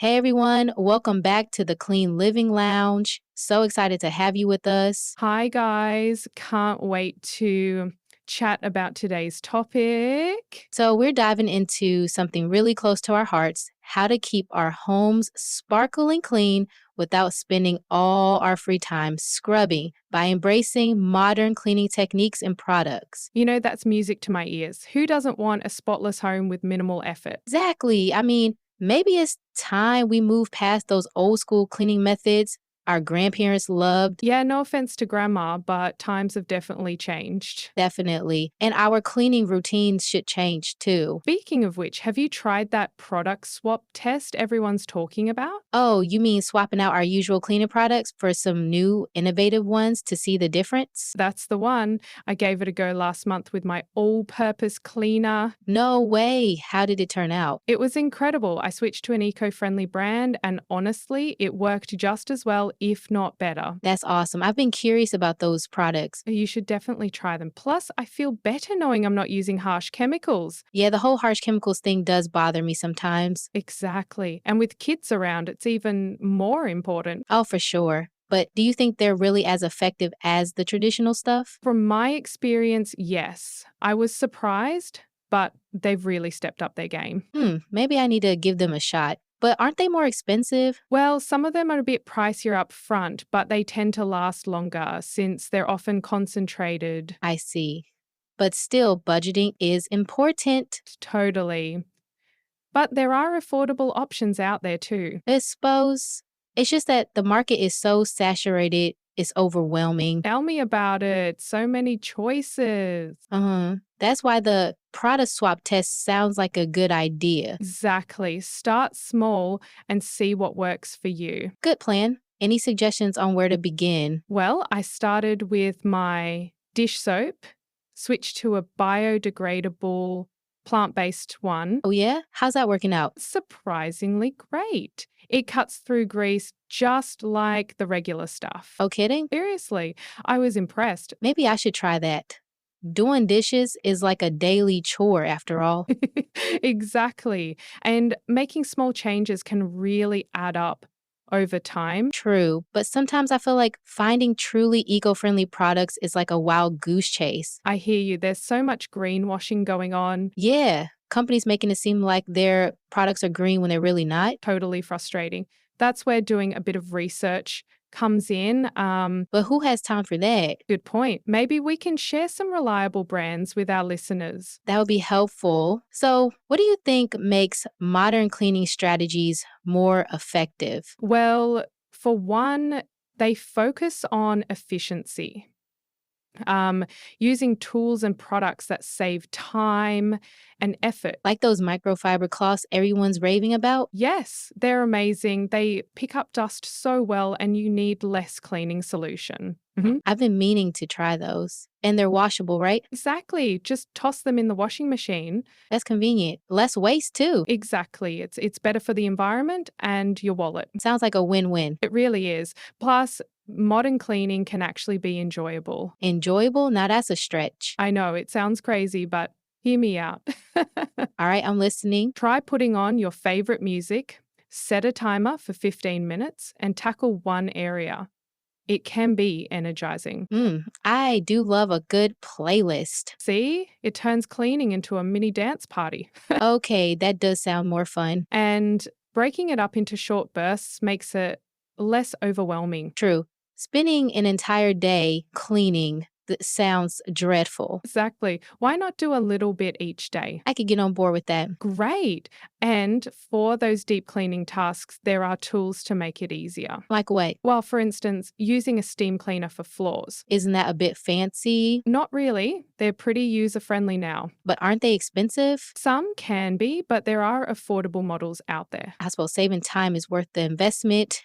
Hey everyone, welcome back to the Clean Living Lounge. So excited to have you with us. Hi, guys. Can't wait to chat about today's topic. So, we're diving into something really close to our hearts: how to keep our homes sparkling clean without spending all our free time scrubbing by embracing modern cleaning techniques and products. You know, that's music to my ears. Who doesn't want a spotless home with minimal effort? Exactly. Maybe it's time we move past those old school cleaning methods our grandparents loved. Yeah, no offense to grandma, but times have definitely changed. Definitely. And our cleaning routines should change too. Speaking of which, have you tried that product swap test everyone's talking about? Oh, you mean swapping out our usual cleaning products for some new, innovative ones to see the difference? That's the one. I gave it a go last month with my all purpose cleaner. No way. How did it turn out? It was incredible. I switched to an eco friendly brand, and honestly, it worked just as well, if not better. That's awesome. I've been curious about those products. You should definitely try them. Plus, I feel better knowing I'm not using harsh chemicals. Yeah, the whole harsh chemicals thing does bother me sometimes. Exactly. And with kids around, it's even more important. Oh, for sure. But do you think they're really as effective as the traditional stuff? From my experience, yes. I was surprised, but they've really stepped up their game. Maybe I need to give them a shot. But aren't they more expensive? Well, some of them are a bit pricier up front, but they tend to last longer since they're often concentrated. I see. But still, budgeting is important. Totally. But there are affordable options out there too. I suppose it's just that the market is so saturated, it's overwhelming. Tell me about it. So many choices. That's why the product swap test sounds like a good idea. Exactly. Start small and see what works for you. Good plan. Any suggestions on where to begin? Well, I started with my dish soap, switched to a biodegradable plant based one. Oh, yeah? How's that working out? Surprisingly great. It cuts through grease just like the regular stuff. Oh, kidding? Seriously, I was impressed. Maybe I should try that. Doing dishes is like a daily chore after all. Exactly. And making small changes can really add up over time. True, but sometimes I feel like finding truly eco friendly products is like a wild goose chase. I hear you. There's so much greenwashing going on. Yeah, companies making it seem like their products are green when they're really not. Totally frustrating. That's where doing a bit of research comes in. But who has time for that? Good point. Maybe we can share some reliable brands with our listeners. That would be helpful. So, what do you think makes modern cleaning strategies more effective? Well, for one, they focus on efficiency. Using tools and products that save time and effort. Like those microfiber cloths everyone's raving about? Yes, they're amazing. They pick up dust so well, and you need less cleaning solution. I've been meaning to try those. And they're washable, right? Exactly. Just toss them in the washing machine. That's convenient. Less waste, too. Exactly. It's better for the environment and your wallet. Sounds like a win win. It really is. Plus, modern cleaning can actually be enjoyable. Enjoyable? Now that's a stretch. I know it sounds crazy, but hear me out. All right, I'm listening. Try putting on your favorite music, set a timer for 15 minutes, and tackle one area. It can be energizing. I do love a good playlist. See, it turns cleaning into a mini dance party. Okay, that does sound more fun. And breaking it up into short bursts makes it less overwhelming. True. Spending an entire day cleaning sounds dreadful. Exactly. Why not do a little bit each day? I could get on board with that. Great. And for those deep cleaning tasks, there are tools to make it easier. Like what? Well, for instance, using a steam cleaner for floors. Isn't that a bit fancy? Not really. They're pretty user friendly now. But aren't they expensive? Some can be, but there are affordable models out there. I suppose saving time is worth the investment.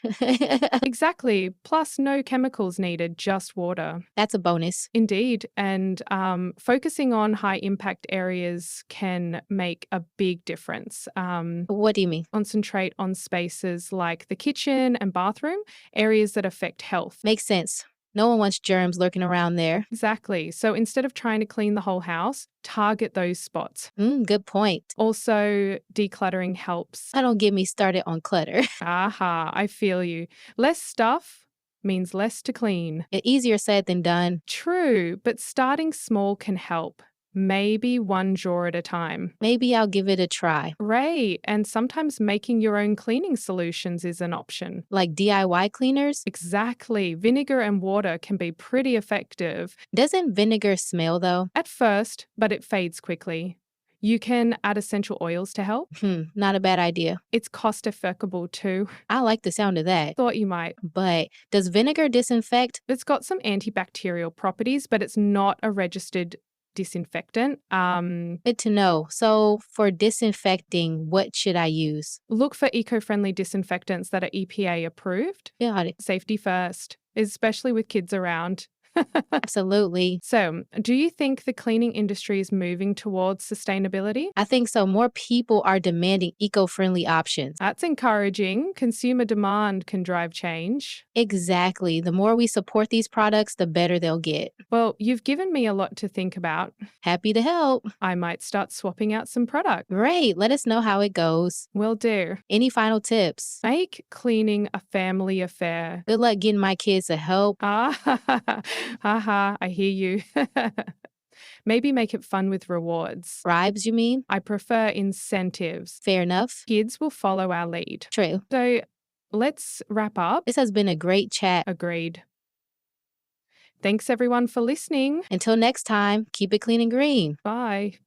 Exactly. Plus, no chemicals needed, just water. That's a bonus. Indeed. And focusing on high impact areas can make a big difference. What do you mean? Concentrate on spaces like the kitchen and bathroom, areas that affect health. Makes sense. No one wants germs lurking around there. Exactly. So instead of trying to clean the whole house, target those spots. Good point. Also, decluttering helps. Don't get me started on clutter. Aha, I feel you. Less stuff means less to clean. Easier said than done. True, but starting small can help. Maybe one drawer at a time. Maybe I'll give it a try. Right, and sometimes making your own cleaning solutions is an option. Like DIY cleaners? Exactly. Vinegar and water can be pretty effective Doesn't vinegar smell though? at first, but it fades quickly. You can add essential oils to help. Not a bad idea. It's cost effective too. I like the sound of that. Thought you might. But does vinegar disinfect? It's got some antibacterial properties, but it's not a registered disinfectant. Good to know. So for disinfecting, what should I use? Look for eco-friendly disinfectants that are EPA approved. Got it. Safety first, especially with kids around. Absolutely. So, do you think the cleaning industry is moving towards sustainability? I think so. More people are demanding eco-friendly options. That's encouraging. Consumer demand can drive change. Exactly. The more we support these products, the better they'll get. Well, you've given me a lot to think about. Happy to help. I might start swapping out some product. Great. Let us know how it goes. Will do. Any final tips? Make cleaning a family affair. Good luck getting my kids to help. Haha, I hear you. Maybe make it fun with rewards. Bribes, you mean? I prefer incentives. Fair enough. Kids will follow our lead. True. So let's wrap up. This has been a great chat. Agreed. Thanks everyone for listening. Until next time, keep it clean and green. Bye.